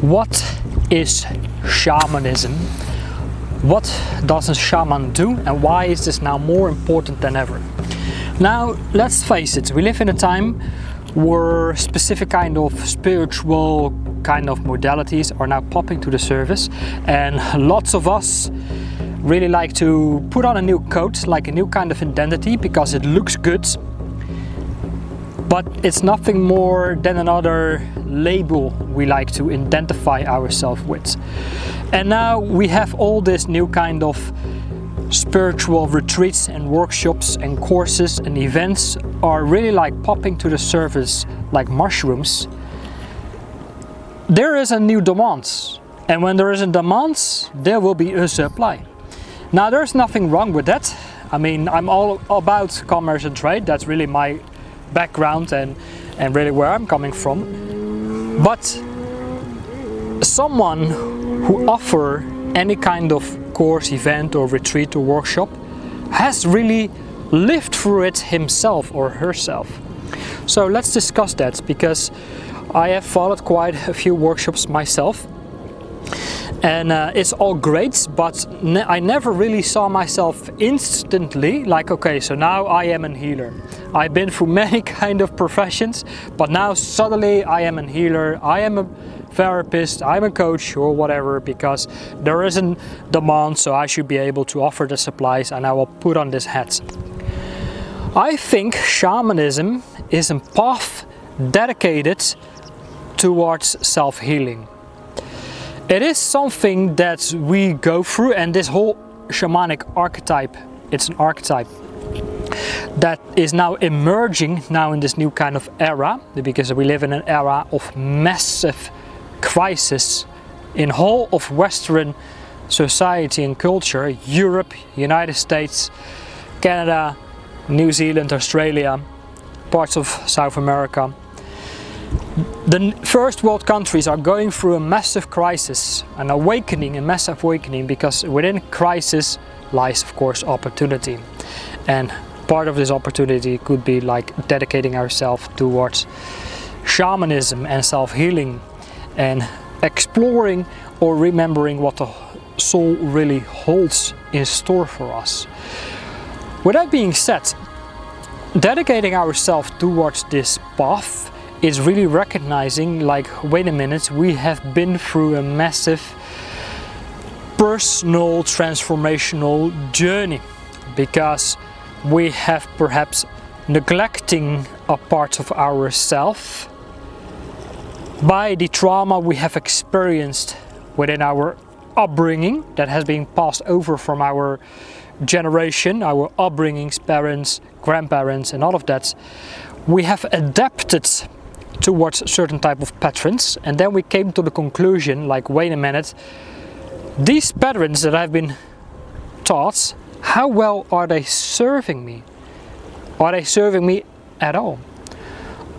What is shamanism? What does a shaman do, and why is this now more important than ever? Now, let's face it, we live in a time where specific kind of spiritual kind of modalities are now popping to the surface, and lots of us really like to put on a new coat, like a new kind of identity, because it looks good. But it's nothing more than another label we like to identify ourselves with. And now we have all this new kind of spiritual retreats and workshops and courses and events are really like popping to the surface like mushrooms. There is a new demand, and when there is a demand, there will be a supply. Now, there's nothing wrong with that. I mean, I'm all about commerce and trade. That's really my background and really where I'm coming from. But someone who offers any kind of course, event or retreat or workshop has really lived through it himself or herself. So let's discuss that, because I have followed quite a few workshops myself, and it's all great, but I never really saw myself instantly like, okay, so now I am a healer. I've been through many kind of professions, but now suddenly I am a healer, I am a therapist, I'm a coach or whatever, because there is a demand, so I should be able to offer the supplies and I will put on this hat. I think shamanism is a path dedicated towards self-healing. It is something that we go through, and this whole shamanic archetype, it's an archetype that is now emerging now in this new kind of era, because we live in an era of massive crisis in whole of Western society and culture, Europe, United States, Canada, New Zealand, Australia, parts of South America. The first world countries are going through a massive crisis, an awakening, a massive awakening, because within crisis lies, of course, opportunity. And part of this opportunity could be like dedicating ourselves towards shamanism and self-healing and exploring or remembering what the soul really holds in store for us. With that being said, dedicating ourselves towards this path is really recognizing, like, wait a minute, we have been through a massive personal transformational journey, because we have perhaps neglecting a part of ourselves by the trauma we have experienced within our upbringing that has been passed over from our generation, our upbringings, parents, grandparents and all of that. We have adapted towards certain type of patterns, and then we came to the conclusion, like, wait a minute, these patterns that I've been taught, how well are they serving me? Are they serving me at all?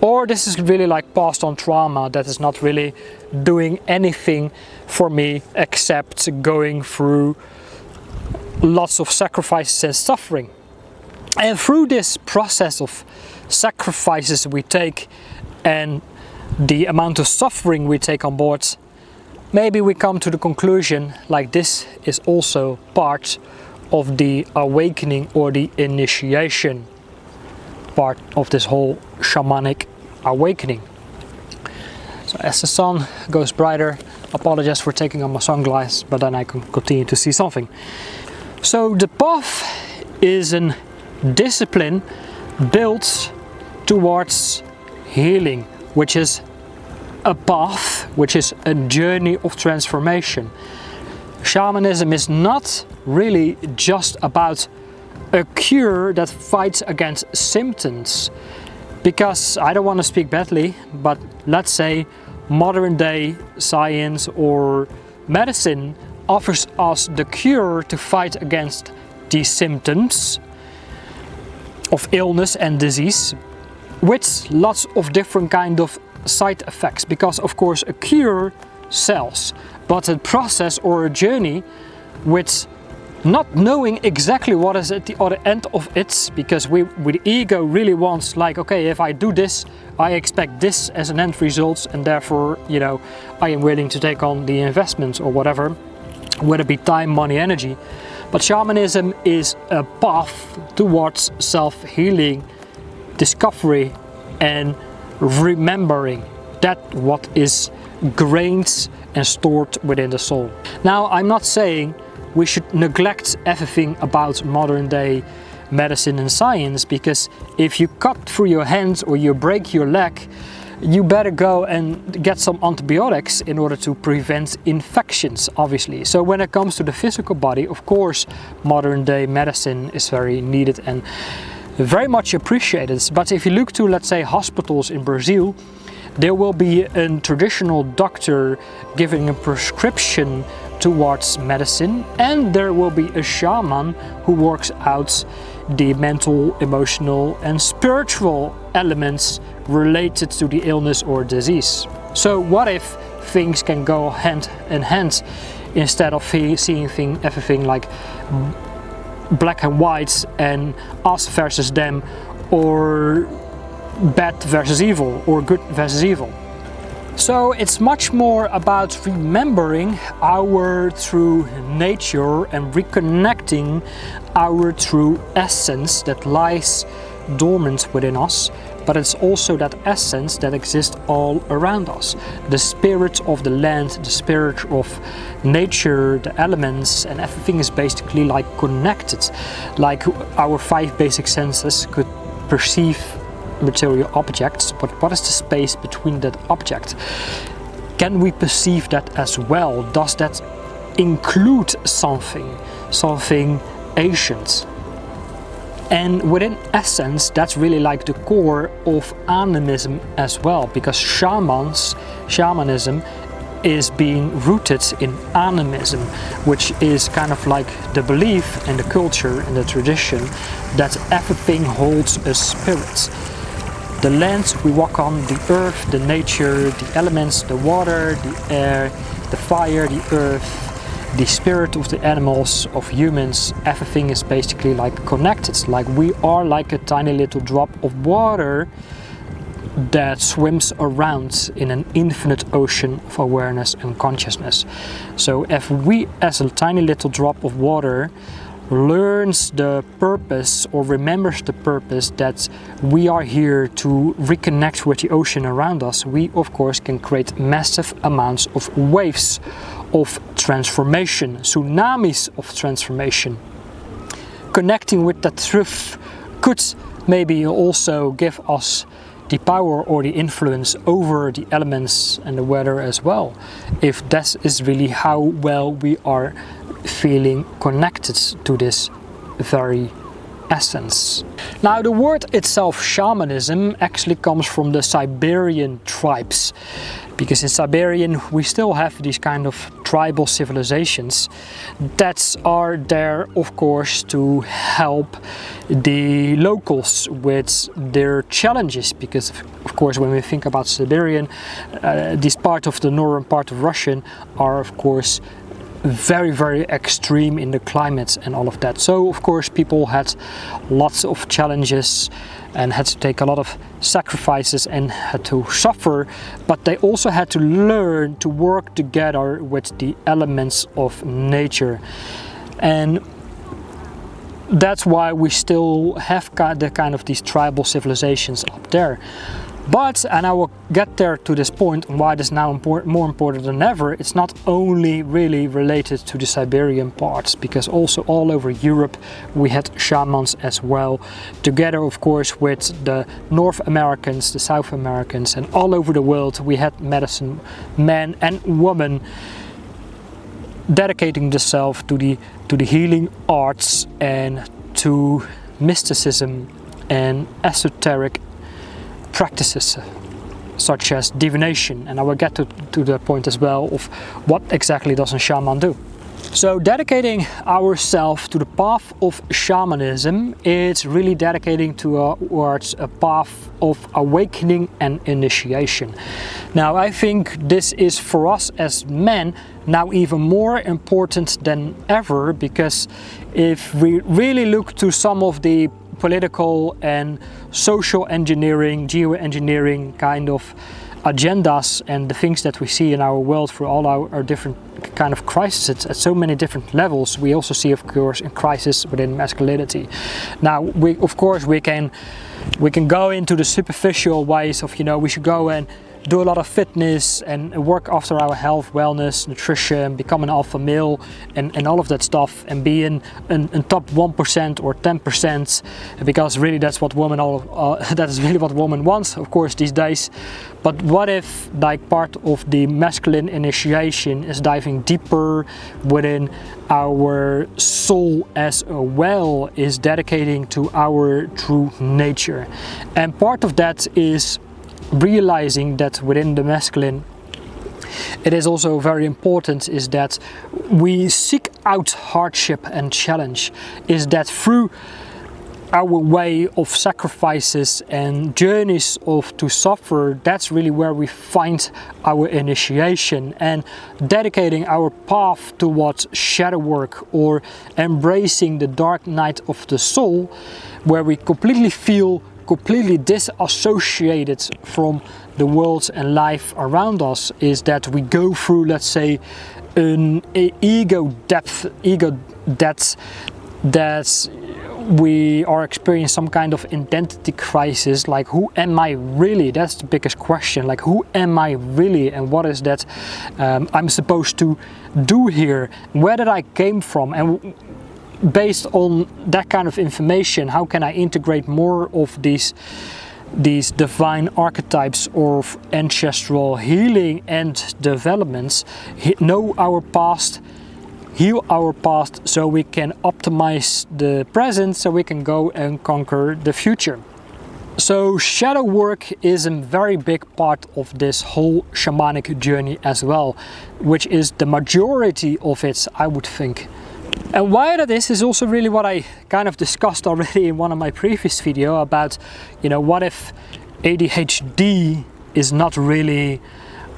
Or this is really like passed on trauma that is not really doing anything for me except going through lots of sacrifices and suffering. And through this process of sacrifices we take and the amount of suffering we take on board, maybe we come to the conclusion, like, this is also part of the awakening or the initiation part of this whole shamanic awakening. So as the sun goes brighter, apologize for taking off my sunglasses, but then I can continue to see something. So the path is a discipline built towards healing, which is a path, which is a journey of transformation. Shamanism is not really just about a cure that fights against symptoms, because I don't want to speak badly, but let's say modern day science or medicine offers us the cure to fight against these symptoms of illness and disease, with lots of different kind of side effects, because of course a cure sells, but a process or a journey with not knowing exactly what is at the other end of it, because the ego really wants, like, okay, if I do this, I expect this as an end result, and therefore, you know, I am willing to take on the investments or whatever, whether it be time, money, energy. But shamanism is a path towards self-healing, discovery, and remembering that what is grained and stored within the soul. Now, I'm not saying we should neglect everything about modern day medicine and science, because if you cut through your hands or you break your leg, you better go and get some antibiotics in order to prevent infections, obviously. So when it comes to the physical body, of course, modern day medicine is very needed and very much appreciated. But if you look to, let's say, hospitals in Brazil, there will be a traditional doctor giving a prescription towards medicine, and there will be a shaman who works out the mental, emotional and spiritual elements related to the illness or disease. So what if things can go hand in hand, instead of seeing everything like black and white and us versus them, or bad versus evil, or good versus evil? So it's much more about remembering our true nature and reconnecting our true essence that lies dormant within us, but it's also that essence that exists all around us. The spirit of the land, the spirit of nature, the elements, and everything is basically like connected. Like our 5 basic senses could perceive material objects, but what is the space between that object? Can we perceive that as well? Does that include something ancient? And within essence, that's really like the core of animism as well, because shamanism is being rooted in animism, which is kind of like the belief and the culture and the tradition that everything holds a spirit. The land we walk on, the earth, the nature, the elements, the water, the air, the fire, the earth, the spirit of the animals, of humans, everything is basically like connected. Like we are like a tiny little drop of water that swims around in an infinite ocean of awareness and consciousness. So if we, as a tiny little drop of water, learns the purpose or remembers the purpose that we are here to reconnect with the ocean around us, we of course can create massive amounts of waves of transformation, tsunamis of transformation. Connecting with that truth could maybe also give us the power or the influence over the elements and the weather as well, if that is really how well we are feeling connected to this very essence. Now, the word itself, shamanism, actually comes from the Siberian tribes, because in Siberian we still have these kind of tribal civilizations that are there, of course, to help the locals with their challenges, because of course when we think about Siberian, this part of the northern part of Russian are of course very, very extreme in the climate and all of that. So of course people had lots of challenges and had to take a lot of sacrifices and had to suffer, but they also had to learn to work together with the elements of nature. And that's why we still have the kind of these tribal civilizations up there. But, and I will get there to this point on why it is now more important than ever, it's not only really related to the Siberian parts, because also all over Europe we had shamans as well, together of course with the North Americans, the South Americans, and all over the world we had medicine men and women dedicating themselves to the healing arts and to mysticism and esoteric practices such as divination, and I will get to the point as well of what exactly does a shaman do. So dedicating ourselves to the path of shamanism, it's really dedicating towards a path of awakening and initiation. Now I think this is for us as men now even more important than ever, because if we really look to some of the political and social engineering, geoengineering kind of agendas and the things that we see in our world for all our different kind of crises at so many different levels, we also see, of course, a crisis within masculinity. Now, we can go into the superficial ways of, we should go and do a lot of fitness and work after our health, wellness, nutrition, become an alpha male and all of that stuff, and be in top 1% or 10%, because really that's what that is really what woman wants, of course, these days. But what if, like, part of the masculine initiation is diving deeper within our soul as well, is dedicating to our true nature? And part of that is realizing that within the masculine, it is also very important is that we seek out hardship and challenge, is that through our way of sacrifices and journeys to suffer, that's really where we find our initiation. And dedicating our path towards shadow work or embracing the dark night of the soul, where we feel completely disassociated from the world and life around us, is that we go through, let's say, an ego depth that we are experiencing some kind of identity crisis, like, who am I really? That's the biggest question, like, who am I really, and what is that I'm supposed to do here? Where did I came from? And based on that kind of information, how can I integrate more of these divine archetypes of ancestral healing and developments, know our past, heal our past, so we can optimize the present, so we can go and conquer the future. So shadow work is a very big part of this whole shamanic journey as well, which is the majority of it, I would think. And why that is also really what I kind of discussed already in one of my previous videos about, what if ADHD is not really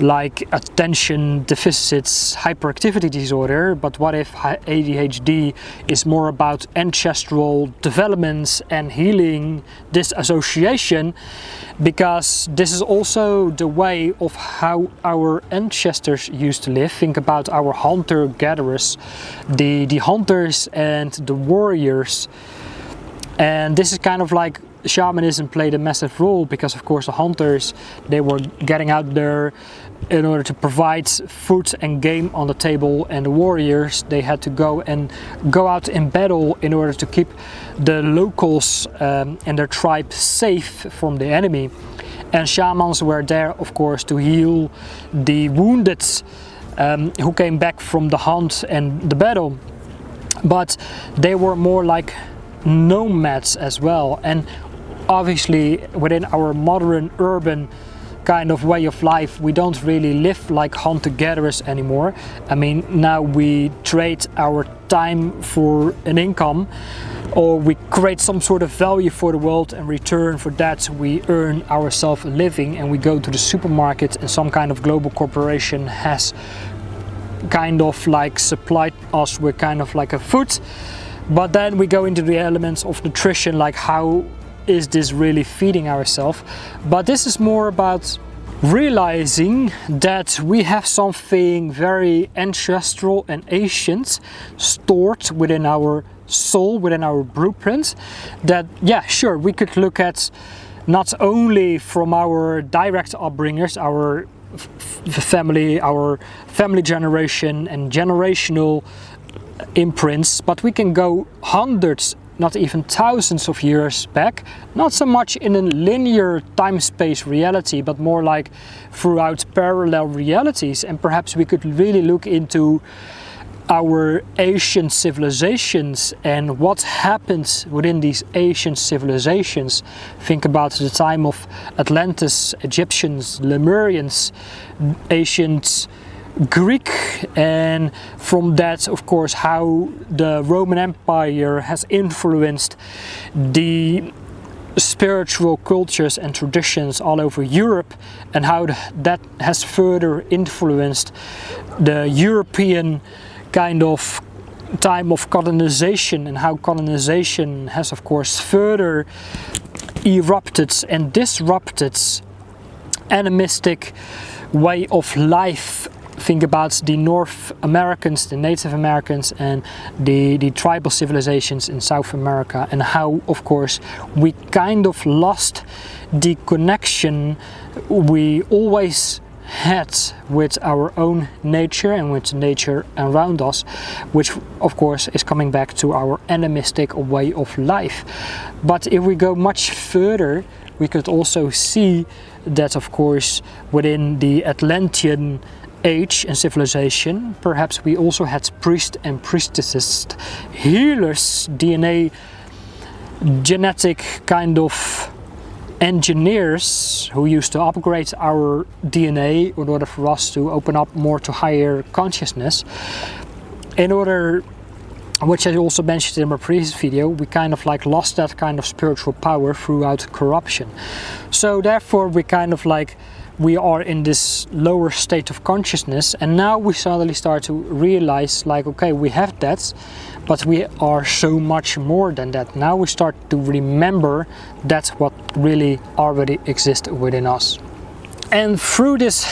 like attention deficits hyperactivity disorder, but what if ADHD is more about ancestral developments and healing disassociation, because this is also the way of how our ancestors used to live. Think about our hunter-gatherers, the hunters and the warriors, and this is kind of like shamanism played a massive role, because of course the hunters, they were getting out there in order to provide food and game on the table, and the warriors, they had to go out in battle in order to keep the locals and their tribe safe from the enemy. And shamans were there, of course, to heal the wounded who came back from the hunt and the battle, but they were more like nomads as well. And obviously within our modern urban kind of way of life, we don't really live like hunter-gatherers anymore. I mean, now we trade our time for an income, or we create some sort of value for the world, and in return for that we earn ourselves a living, and we go to the supermarket and some kind of global corporation has kind of like supplied us with kind of like a food. But then we go into the elements of nutrition, like how is this really feeding ourselves? But this is more about realizing that we have something very ancestral and ancient stored within our soul, within our blueprint, that, yeah, sure, we could look at not only from our direct upbringers, our family generation and generational imprints, but we can go hundreds, not even thousands of years back, not so much in a linear time-space reality, but more like throughout parallel realities. And perhaps we could really look into our ancient civilizations and what happens within these ancient civilizations. Think about the time of Atlantis, Egyptians, Lemurians, ancient Greek, and from that, of course, how the Roman Empire has influenced the spiritual cultures and traditions all over Europe, and how that has further influenced the European kind of time of colonization, and how colonization has, of course, further erupted and disrupted animistic way of life. Think about the North Americans, the Native Americans, and the tribal civilizations in South America, and how, of course, we kind of lost the connection we always had with our own nature and with nature around us, which of course is coming back to our animistic way of life. But if we go much further, we could also see that, of course, within the Atlantean age and civilization, perhaps we also had priests and priestesses, healers, DNA, genetic kind of engineers who used to upgrade our DNA in order for us to open up more to higher consciousness. In order, which I also mentioned in my previous video, we kind of like lost that kind of spiritual power throughout corruption. So therefore we kind of like, we are in this lower state of consciousness, and now we suddenly start to realize, like, okay, we have that, but we are so much more than that. Now we start to remember that's what really already exists within us. And through this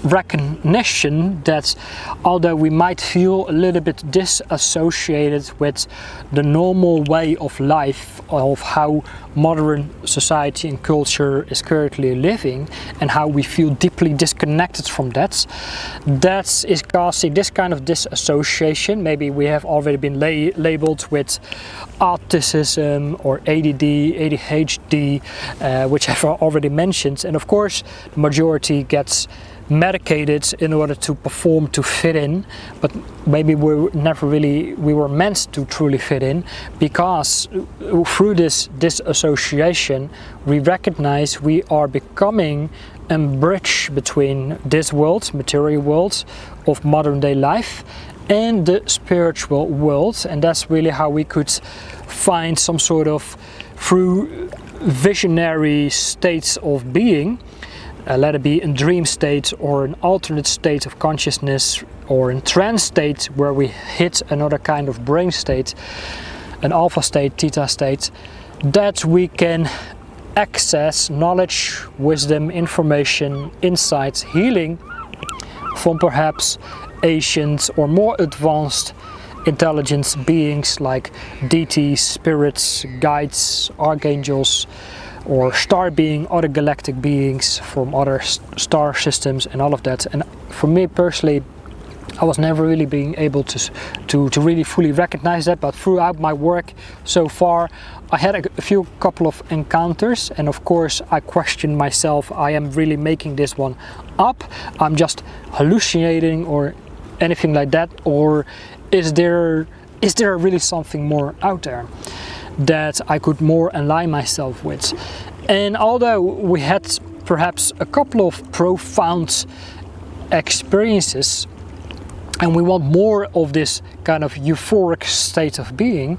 recognition that although we might feel a little bit disassociated with the normal way of life of how modern society and culture is currently living, and how we feel deeply disconnected from that is causing this kind of disassociation. Maybe we have already been labeled with autism or ADD, ADHD, which I've already mentioned, and of course the majority gets medicated in order to perform, to fit in, but maybe we were meant to truly fit in, because through this disassociation we recognize we are becoming a bridge between this world, material world of modern day life, and the spiritual world. And that's really how we could find some sort of, through visionary states of being, let it be in dream state or an alternate state of consciousness, or in trance state where we hit another kind of brain state, an alpha state, theta state, that we can access knowledge, wisdom, information, insights, healing from perhaps ancient or more advanced intelligence beings like deities, spirits, guides, archangels, or star being, other galactic beings from other star systems and all of that. And for me personally, I was never really being able to really fully recognize that, but throughout my work so far I had a couple of encounters, and of course I questioned myself, I am really making this one up, I'm just hallucinating or anything like that, or is there really something more out there that I could more align myself with? And although we had perhaps a couple of profound experiences, and we want more of this kind of euphoric state of being,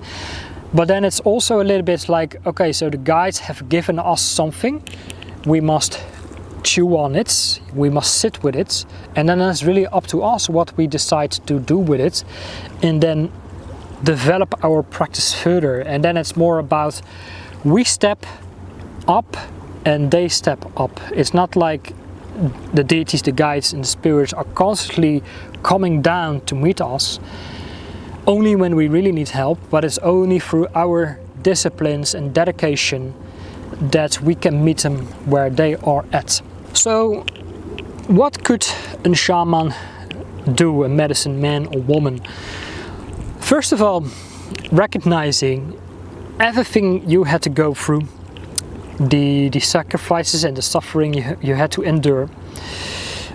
but then it's also a little bit like, okay, so the guides have given us something, we must chew on it, we must sit with it, and then it's really up to us what we decide to do with it, and then develop our practice further. And then it's more about we step up and they step up. It's not like the deities, the guides and the spirits are constantly coming down to meet us only when we really need help, but it's only through our disciplines and dedication that we can meet them where they are at. So what could a shaman do, a medicine man or woman? First of all, recognizing everything you had to go through, the sacrifices and the suffering you had to endure.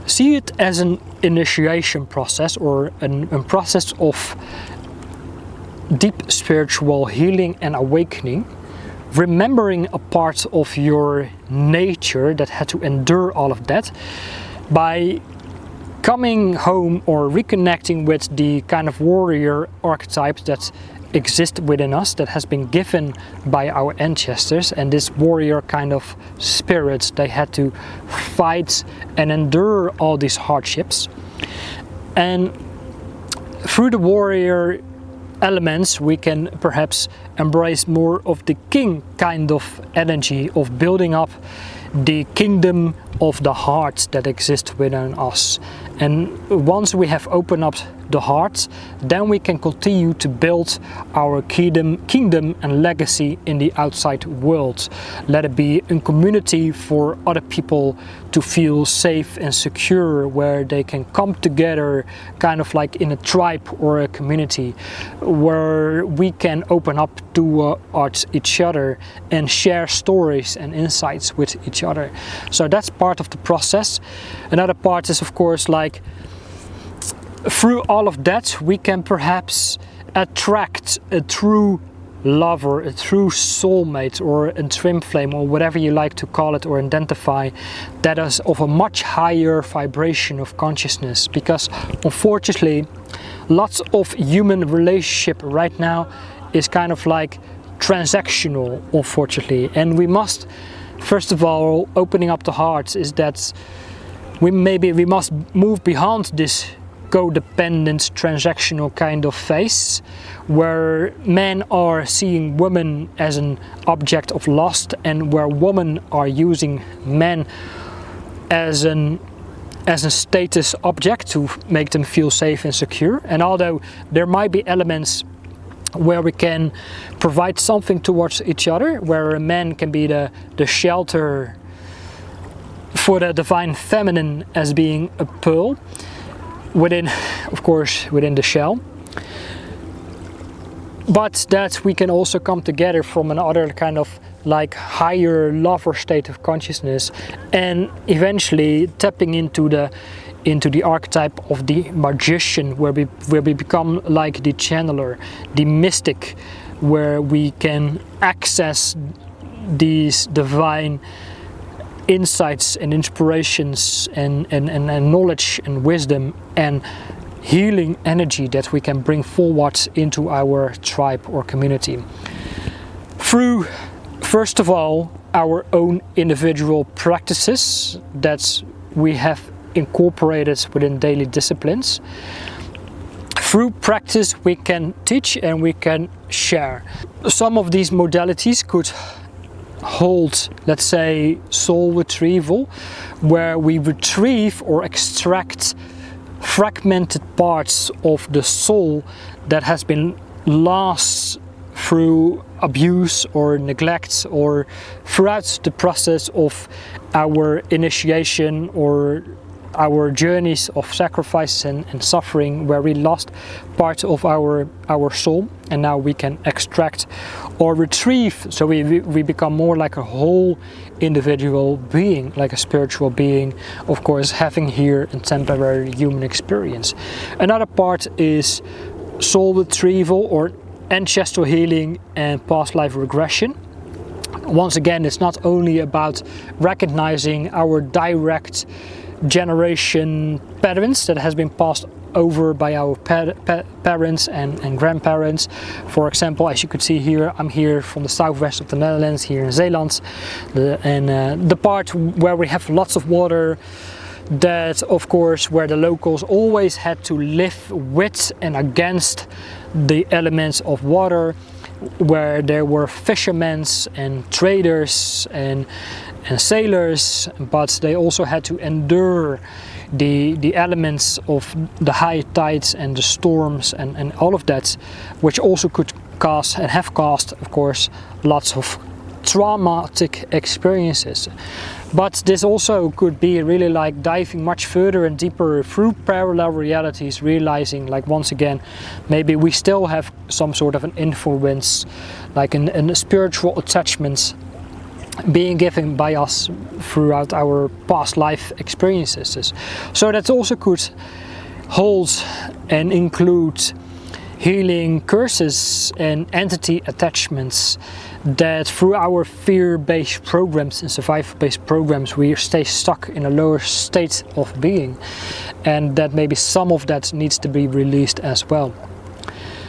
See it as an initiation process, or a process of deep spiritual healing and awakening, remembering a part of your nature that had to endure all of that, by coming home or reconnecting with the kind of warrior archetype that exists within us, that has been given by our ancestors, and this warrior kind of spirits, they had to fight and endure all these hardships. And through the warrior elements we can perhaps embrace more of the king kind of energy of building up the kingdom of the heart that exists within us. And once we have opened up the heart, then we can continue to build our kingdom and legacy in the outside world. Let it be a community for other people to feel safe and secure, where they can come together kind of like in a tribe or a community, where we can open up towards each other and share stories and insights with each other. So that's part of the process. Another part is, of course, like through all of that we can perhaps attract a true lover, a true soulmate, or a twin flame, or whatever you like to call it or identify, that is of a much higher vibration of consciousness. Because unfortunately lots of human relationship right now is kind of like transactional, unfortunately. And we must, first of all, opening up the heart is that we must move beyond this codependent transactional kind of phase, where men are seeing women as an object of lust, and where women are using men as a status object to make them feel safe and secure. And although there might be elements where we can provide something towards each other, where a man can be the shelter for the divine feminine as being a pearl within, of course, within the shell, but that we can also come together from another kind of like higher lover state of consciousness, and eventually tapping into the archetype of the magician, where we become like the channeler, the mystic, where we can access these divine insights and inspirations and knowledge and wisdom and healing energy that we can bring forward into our tribe or community through, first of all, our own individual practices that we have incorporated within daily disciplines. Through practice we can teach and we can share. Some of these modalities could hold, let's say, soul retrieval, where we retrieve or extract fragmented parts of the soul that has been lost through abuse or neglect, or throughout the process of our initiation or our journeys of sacrifice and suffering, where we lost part of our soul, and now we can extract or retrieve, so we become more like a whole individual being, like a spiritual being, of course, having here a temporary human experience. Another part is soul retrieval or ancestral healing and past life regression. Once again, it's not only about recognizing our direct generation patterns that has been passed over by our parents and grandparents. For example, as you could see here, I'm here from the southwest of the Netherlands, here in Zeeland, and the part where we have lots of water, that of course where the locals always had to live with and against the elements of water, where there were fishermen and traders and sailors, but they also had to endure the elements of the high tides and the storms and all of that, which also could cause and have caused, of course, lots of traumatic experiences. But this also could be really like diving much further and deeper through parallel realities, realizing, like, once again, maybe we still have some sort of an influence, like in spiritual attachments being given by us throughout our past life experiences. So that also could hold and include healing curses and entity attachments that through our fear-based programs and survival-based programs we stay stuck in a lower state of being, and that maybe some of that needs to be released as well.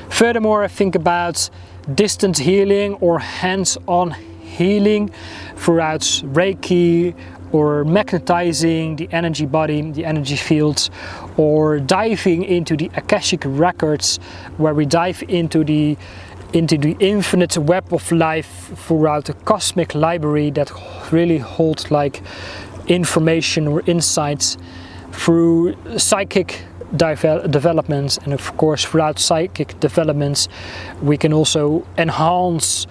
Furthermore, I think about distant healing or hands-on healing throughout Reiki, or magnetizing the energy body, the energy fields, or diving into the Akashic records, where we dive into the infinite web of life throughout the cosmic library that really holds like information or insights through psychic developments. And of course, throughout psychic developments we can also enhance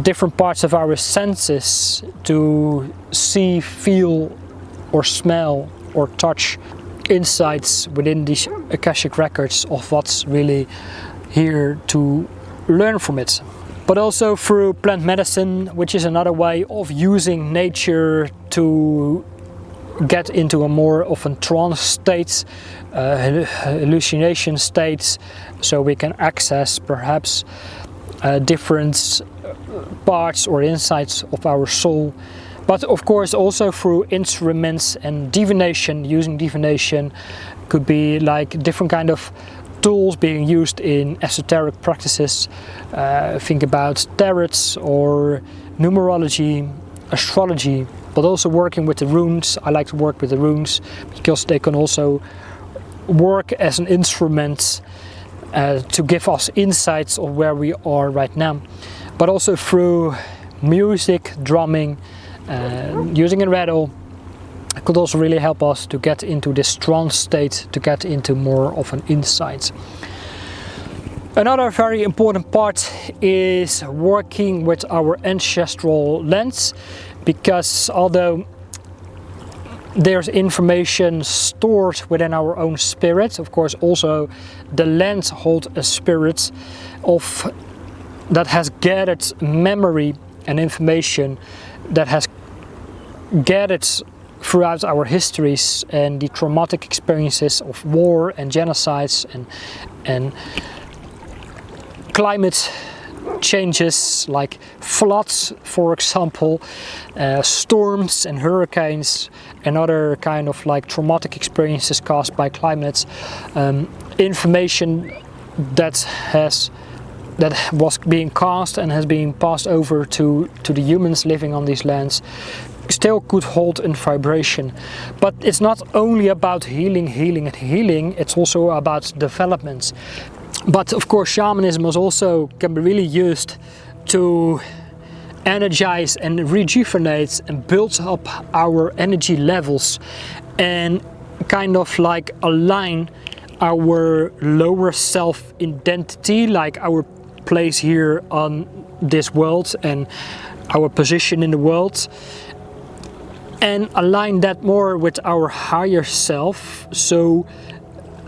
different parts of our senses to see, feel, or smell, or touch insights within these Akashic records of what's really here to learn from it. But also through plant medicine, which is another way of using nature to get into a more of a trance state, hallucination states, so we can access perhaps different parts or insights of our soul. But of course also through instruments and divination. Using divination could be like different kind of tools being used in esoteric practices. Think about tarots or numerology, astrology, but also working with the runes. I like to work with the runes because they can also work as an instrument to give us insights of where we are right now. But also through music, drumming, using a rattle, it could also really help us to get into this trance state, to get into more of an insight. Another very important part is working with our ancestral lands, because although there's information stored within our own spirit, of course also the lands hold a spirit that has gathered memory and information that has gathered throughout our histories and the traumatic experiences of war and genocides and climate changes like floods, for example, storms and hurricanes and other kind of like traumatic experiences caused by climate. Information that was being cast and has been passed over to the humans living on these lands still could hold in vibration. But it's not only about healing, it's also about development. But of course shamanism can be really used to energize and rejuvenate and build up our energy levels and kind of like align our lower self identity, like our place here on this world and our position in the world, and align that more with our higher self, so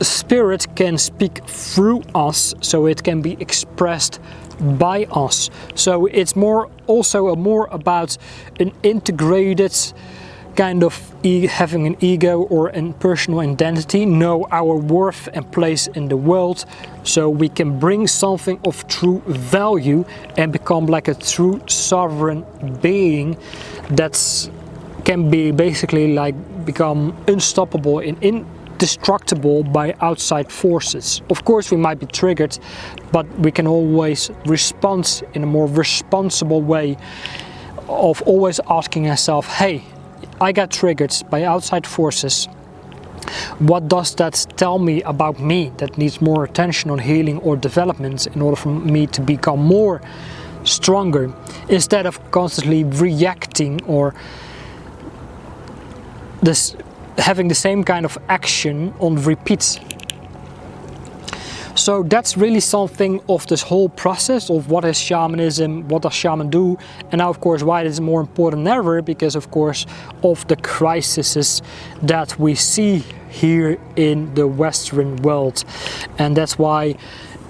spirit can speak through us, so it can be expressed by us. So it's also more about an integrated kind of having an ego or a personal identity, know our worth and place in the world, so we can bring something of true value and become like a true sovereign being that can be basically like become unstoppable and indestructible by outside forces. Of course we might be triggered, but we can always respond in a more responsible way of always asking ourselves, hey, I got triggered by outside forces. What does that tell me about me that needs more attention on healing or development in order for me to become more stronger, instead of constantly reacting or having the same kind of action on repeat. So that's really something of this whole process of what is shamanism, what does shaman do, and now of course why it is more important than ever, because of course of the crises that we see here in the Western world. And that's why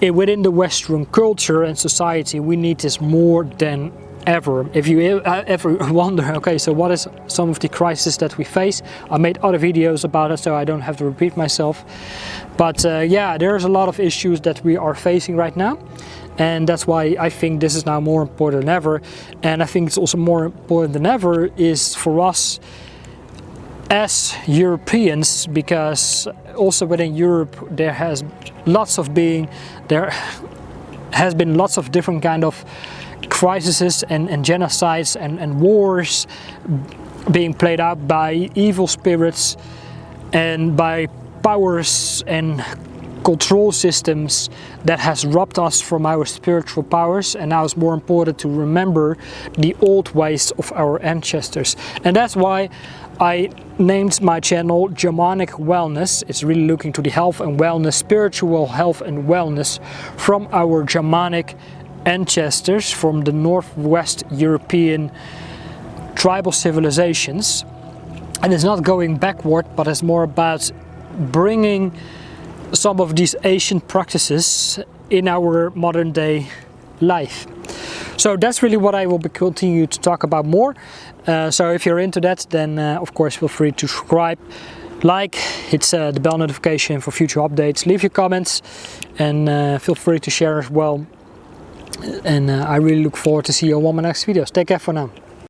within the Western culture and society we need this more than ever. If you ever wonder, okay, so what is some of the crises that we face? I made other videos about it, so I don't have to repeat myself. But yeah, there's a lot of issues that we are facing right now. And that's why I think this is now more important than ever. And I think it's also more important than ever is for us as Europeans, because also within Europe there has been lots of different kind of crises and genocides and wars being played out by evil spirits and by powers and control systems that has robbed us from our spiritual powers. And now it's more important to remember the old ways of our ancestors. And that's why I named my channel Germanic Wellness. It's really looking to the health and wellness, spiritual health and wellness from our Germanic ancestors, from the Northwest European tribal civilizations. And it's not going backward, but it's more about bringing some of these ancient practices in our modern day life. So that's really what I will be continue to talk about more. So if you're into that, then of course feel free to subscribe, like, hit the bell notification for future updates, leave your comments, and feel free to share as well. And I really look forward to see you on one of my next videos. Take care for now.